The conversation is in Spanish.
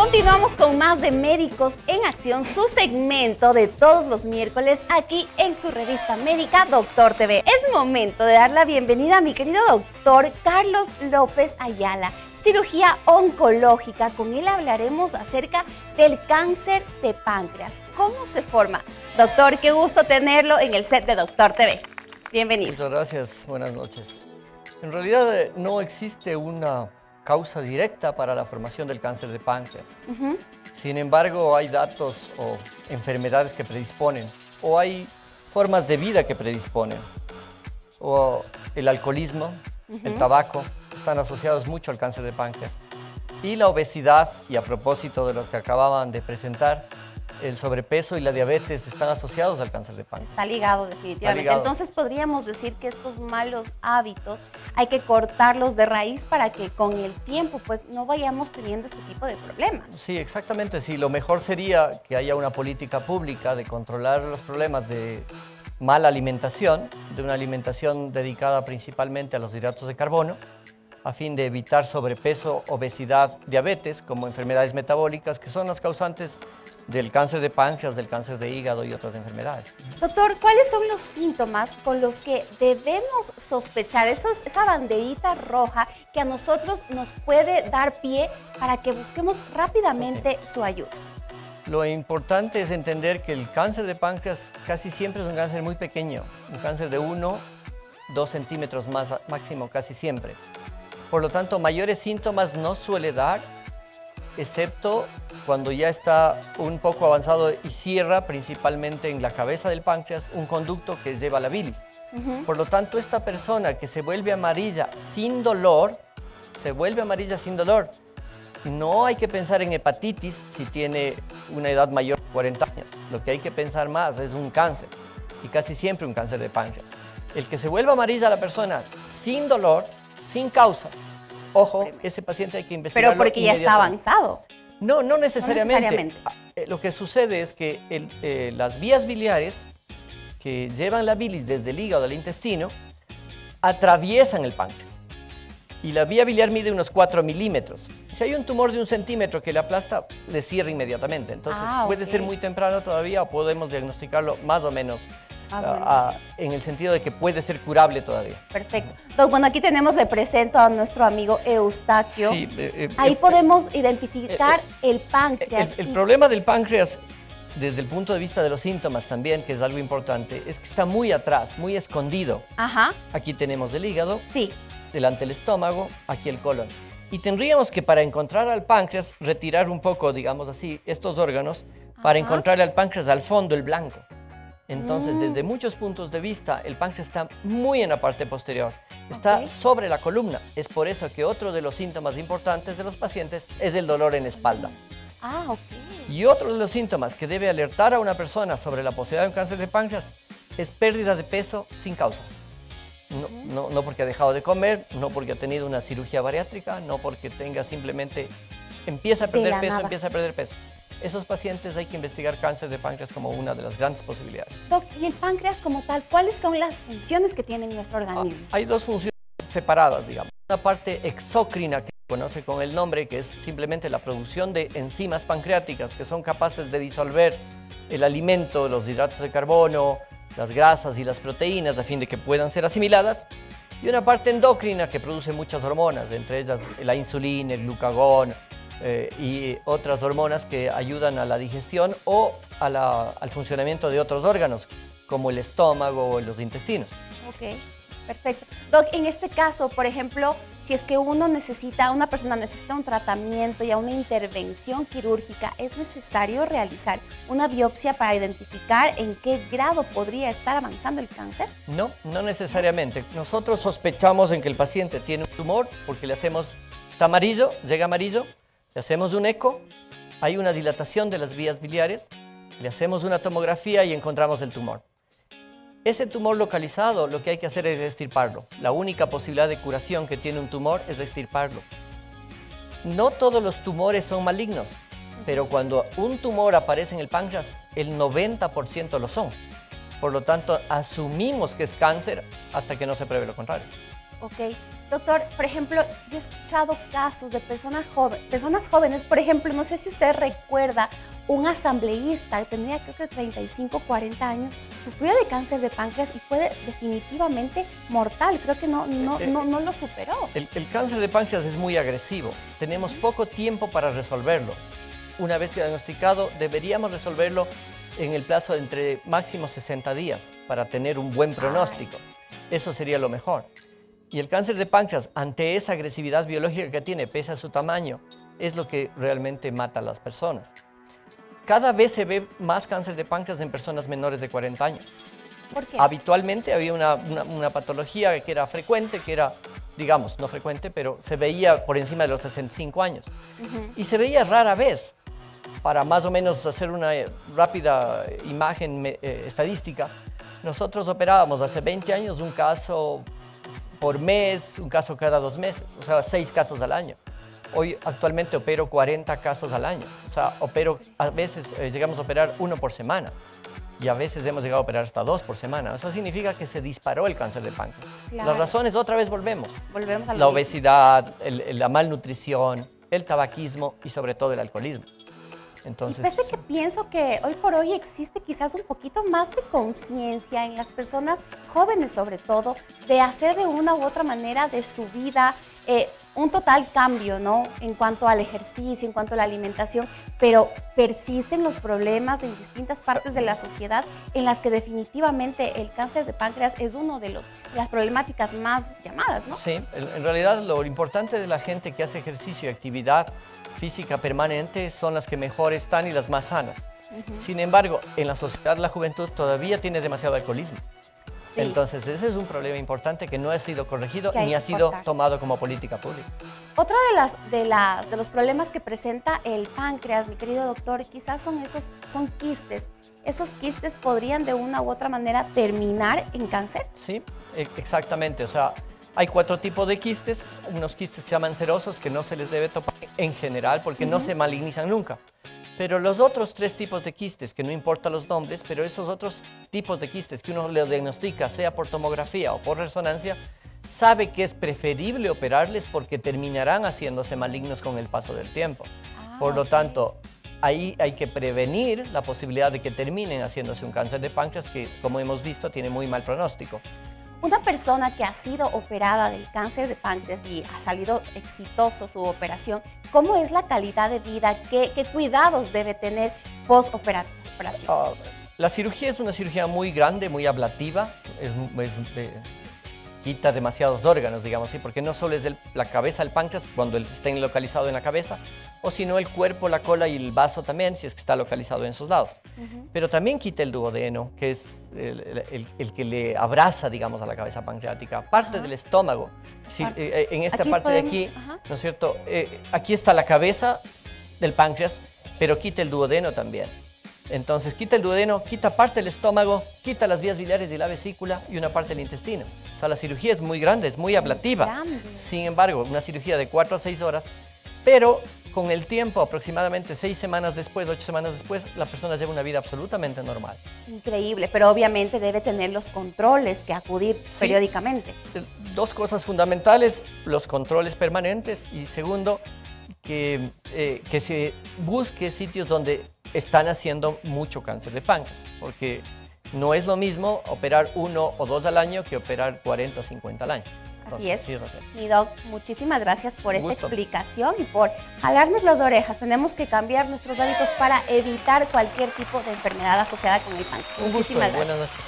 Continuamos con más de Médicos en Acción, su segmento de todos los miércoles aquí en su revista médica Doctor TV. Es momento de dar la bienvenida a mi querido doctor Carlos López Ayala, cirugía oncológica. Con él hablaremos acerca del cáncer de páncreas. ¿Cómo se forma? Doctor, qué gusto tenerlo en el set de Doctor TV. Bienvenido. Muchas gracias, buenas noches. En realidad no existe una causa directa para la formación del cáncer de páncreas. Sin embargo, hay datos o enfermedades que predisponen, o hay formas de vida que predisponen, o el alcoholismo, el tabaco, están asociados mucho al cáncer de páncreas. Y la obesidad, y a propósito de lo que acababan de presentar, el sobrepeso y la diabetes están asociados al cáncer de páncreas. Está ligado definitivamente. Está ligado. Entonces podríamos decir que estos malos hábitos hay que cortarlos de raíz para que con el tiempo pues no vayamos teniendo este tipo de problemas. Sí, exactamente. Sí, lo mejor sería que haya una política pública de controlar los problemas de mala alimentación, de una alimentación dedicada principalmente a los hidratos de carbono, a fin de evitar sobrepeso, obesidad, diabetes, como enfermedades metabólicas, que son las causantes del cáncer de páncreas, del cáncer de hígado y otras enfermedades. Doctor, ¿cuáles son los síntomas con los que debemos sospechar? Esa banderita roja que a nosotros nos puede dar pie para que busquemos rápidamente su ayuda. Lo importante es entender que el cáncer de páncreas casi siempre es un cáncer muy pequeño, un cáncer de 1, 2 centímetros más máximo casi siempre. Por lo tanto, mayores síntomas no suele dar, excepto cuando ya está un poco avanzado y cierra principalmente en la cabeza del páncreas un conducto que lleva la bilis. Por lo tanto, esta persona que se vuelve amarilla sin dolor, no hay que pensar en hepatitis si tiene una edad mayor de 40 años. Lo que hay que pensar más es un cáncer, y casi siempre un cáncer de páncreas. El que se vuelva amarilla la persona sin dolor, sin causa. Ojo, ese paciente hay que investigarlo. Pero porque ya está avanzado. No necesariamente. Lo que sucede es que las vías biliares que llevan la bilis desde el hígado al intestino atraviesan el páncreas. Y la vía biliar mide unos 4 milímetros. Si hay un tumor de 1 centímetro que le aplasta, le cierra inmediatamente. Entonces puede ser muy temprano todavía, o podemos diagnosticarlo más o menos en el sentido de que puede ser curable todavía. Perfecto. Entonces, bueno, aquí tenemos, le presento a nuestro amigo Eustaquio. Sí, ahí podemos identificar el páncreas. El problema del páncreas, desde el punto de vista de los síntomas también, que es algo importante, es que está muy atrás, muy escondido. Aquí tenemos el hígado, delante el estómago, aquí el colon. Y tendríamos que, para encontrar al páncreas, retirar un poco, digamos así, estos órganos, para encontrarle al páncreas al fondo, el blanco. Entonces, desde muchos puntos de vista, el páncreas está muy en la parte posterior, está sobre la columna. Es por eso que otro de los síntomas importantes de los pacientes es el dolor en espalda. Y otro de los síntomas que debe alertar a una persona sobre la posibilidad de un cáncer de páncreas es pérdida de peso sin causa. No porque ha dejado de comer, no porque ha tenido una cirugía bariátrica, no porque tenga simplemente, empieza a perder peso. Esos pacientes hay que investigar cáncer de páncreas como una de las grandes posibilidades. Doc, ¿y el páncreas como tal, cuáles son las funciones que tiene en nuestro organismo? Hay dos funciones separadas, digamos. Una parte exócrina, que se conoce con el nombre, que es simplemente la producción de enzimas pancreáticas que son capaces de disolver el alimento, los hidratos de carbono, las grasas y las proteínas, a fin de que puedan ser asimiladas. Y una parte endocrina que produce muchas hormonas, entre ellas la insulina, el glucagón, y otras hormonas que ayudan a la digestión o al funcionamiento de otros órganos, como el estómago o los intestinos. Perfecto. Doc, en este caso, por ejemplo, si es que una persona necesita un tratamiento y una intervención quirúrgica, ¿es necesario realizar una biopsia para identificar en qué grado podría estar avanzando el cáncer? No necesariamente. Nosotros sospechamos en que el paciente tiene un tumor porque está amarillo, llega amarillo, le hacemos un eco, hay una dilatación de las vías biliares, le hacemos una tomografía y encontramos el tumor. Ese tumor localizado, lo que hay que hacer es extirparlo. La única posibilidad de curación que tiene un tumor es extirparlo. No todos los tumores son malignos, pero cuando un tumor aparece en el páncreas, el 90% lo son. Por lo tanto, asumimos que es cáncer hasta que no se pruebe lo contrario. Ok. Doctor, por ejemplo, yo he escuchado casos de personas jóvenes, por ejemplo, no sé si usted recuerda, un asambleísta, tenía creo que 35, 40 años, sufrió de cáncer de páncreas y fue definitivamente mortal, creo que no lo superó. El cáncer de páncreas es muy agresivo, tenemos poco tiempo para resolverlo. Una vez diagnosticado, deberíamos resolverlo en el plazo de entre máximo 60 días para tener un buen pronóstico. Eso sería lo mejor. Y el cáncer de páncreas, ante esa agresividad biológica que tiene, pese a su tamaño, es lo que realmente mata a las personas. Cada vez se ve más cáncer de páncreas en personas menores de 40 años. ¿Por qué? Habitualmente había una patología que era frecuente, que era, digamos, no frecuente, pero se veía por encima de los 65 años. Y se veía rara vez. Para más o menos hacer una rápida imagen estadística, nosotros operábamos hace 20 años un caso por mes, un caso cada 2 meses, o sea, 6 casos al año. Hoy actualmente opero 40 casos al año, o sea, a veces llegamos a operar 1 por semana y a veces hemos llegado a operar hasta 2 por semana. Eso significa que se disparó el cáncer de páncreas. Claro. Las razones, otra vez volvemos a la obesidad, la malnutrición, el tabaquismo y sobre todo el alcoholismo. Entonces, y pese que pienso que hoy por hoy existe quizás un poquito más de conciencia en las personas jóvenes sobre todo, de hacer de una u otra manera de su vida un total cambio, ¿no? En cuanto al ejercicio, en cuanto a la alimentación, pero persisten los problemas en distintas partes de la sociedad en las que definitivamente el cáncer de páncreas es uno de las problemáticas más llamadas, ¿no? Sí, en realidad lo importante de la gente que hace ejercicio y actividad física permanente son las que mejor están y las más sanas. Sin embargo, en la sociedad la juventud todavía tiene demasiado alcoholismo. Sí. Entonces, ese es un problema importante que no ha sido corregido ni ha sido tomado como política pública. Otra de los problemas que presenta el páncreas, mi querido doctor, quizás son quistes. ¿Esos quistes podrían de una u otra manera terminar en cáncer? Sí, exactamente. O sea, hay 4 tipos de quistes, unos quistes que se llaman serosos, que no se les debe topar en general porque no se malignizan nunca. Pero los otros 3 tipos de quistes, que no importa los nombres, pero esos otros tipos de quistes que uno le diagnostica, sea por tomografía o por resonancia, sabe que es preferible operarles porque terminarán haciéndose malignos con el paso del tiempo. Por lo tanto, ahí hay que prevenir la posibilidad de que terminen haciéndose un cáncer de páncreas que, como hemos visto, tiene muy mal pronóstico. Una persona que ha sido operada del cáncer de páncreas y ha salido exitoso su operación, ¿cómo es la calidad de vida? ¿Qué cuidados debe tener post-operación? La cirugía es una cirugía muy grande, muy ablativa, quita demasiados órganos, digamos así, porque no solo es la cabeza del páncreas, cuando está localizado en la cabeza, o sino el cuerpo, la cola y el vaso también, si es que está localizado en sus lados. Pero también quita el duodeno, que es el que le abraza, digamos, a la cabeza pancreática, parte del estómago. Si, en esta parte de aquí, ¿no es cierto? Aquí está la cabeza del páncreas, pero quita el duodeno también. Entonces, quita el duodeno, quita parte del estómago, quita las vías biliares y la vesícula y una parte del intestino. O sea, la cirugía es muy grande, es muy ablativa. Sin embargo, una cirugía de 4 a 6 horas, pero con el tiempo, aproximadamente 6 semanas después, 8 semanas después, la persona lleva una vida absolutamente normal. Increíble, pero obviamente debe tener los controles que acudir periódicamente. 2 cosas fundamentales, los controles permanentes y segundo, que se busque sitios donde están haciendo mucho cáncer de páncreas, porque no es lo mismo operar 1 o 2 al año que operar 40 o 50 al año. Así es. Mi doc, muchísimas gracias por esta explicación y por jalarnos las orejas. Tenemos que cambiar nuestros hábitos para evitar cualquier tipo de enfermedad asociada con el páncreas. Muchísimas gracias. Buenas noches.